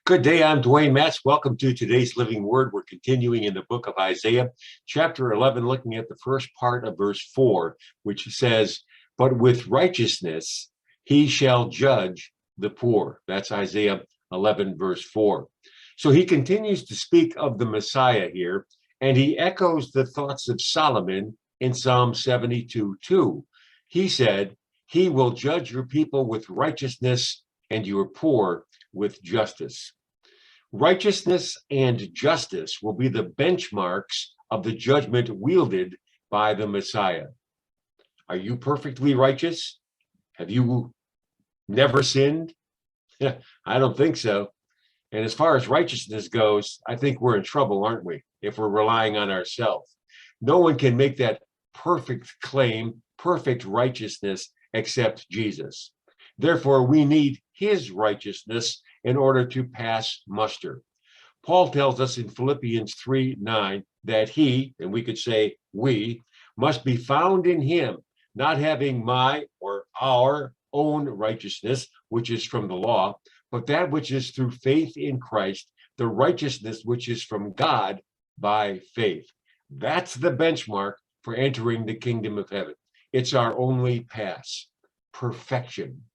Good day, I'm Dwayne Matz. Welcome to today's Living Word. We're continuing in the book of Isaiah, chapter 11, looking at the first part of verse 4, which says, "But with righteousness he shall judge the poor." That's Isaiah 11, verse 4. So he continues to speak of the Messiah here, and he echoes the thoughts of Solomon in Psalm 72:2. He said, "He will judge your people with righteousness and your poor with justice." Righteousness and justice will be the benchmarks of the judgment wielded by the Messiah. Are you perfectly righteous? Have you never sinned? I don't think so. And as far as righteousness goes, I think we're in trouble, aren't we, if we're relying on ourselves? No one can make that perfect claim, perfect righteousness, except Jesus. Therefore, we need his righteousness in order to pass muster. Paul tells us in Philippians 3:9 that he, and we could say we, must be found in him, not having my or our own righteousness, which is from the law, but that which is through faith in Christ, the righteousness which is from God by faith. That's the benchmark for entering the kingdom of heaven. It's our only pass. Perfection.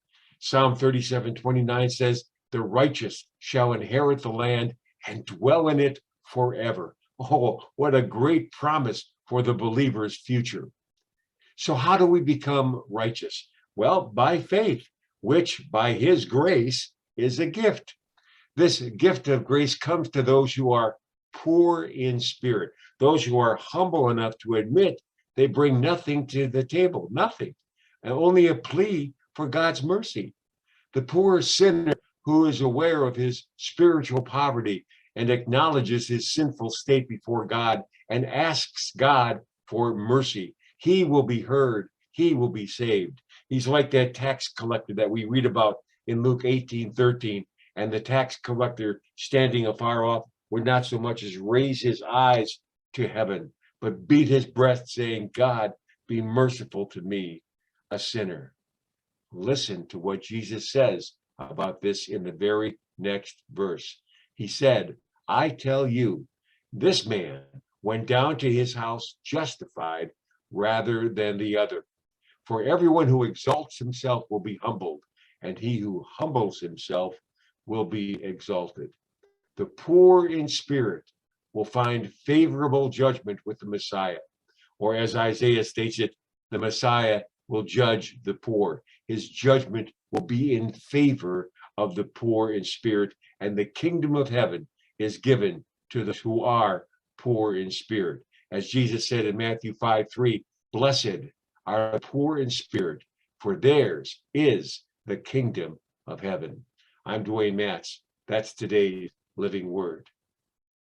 Psalm 37:29 says, "The righteous shall inherit the land and dwell in it forever." Oh, what a great promise for the believer's future. So how do we become righteous? Well, by faith, which by his grace is a gift. This gift of grace comes to those who are poor in spirit, those who are humble enough to admit they bring nothing to the table, nothing, and only a plea for God's mercy. The poor sinner who is aware of his spiritual poverty and acknowledges his sinful state before God and asks God for mercy, he will be heard, he will be saved. He's like that tax collector that we read about in Luke 18:13, and the tax collector standing afar off would not so much as raise his eyes to heaven, but beat his breast, saying, "God, be merciful to me, a sinner." Listen to what Jesus says about this in the very next verse. He said, "I tell you, this man went down to his house justified rather than the other. For everyone who exalts himself will be humbled, and he who humbles himself will be exalted." The poor in spirit will find favorable judgment with the Messiah. Or as Isaiah states it, the Messiah will judge the poor. His judgment will be in favor of the poor in spirit, and the kingdom of heaven is given to those who are poor in spirit. As Jesus said in Matthew 5:3, "Blessed are the poor in spirit, for theirs is the kingdom of heaven." I'm Dwayne Matz. That's today's Living Word.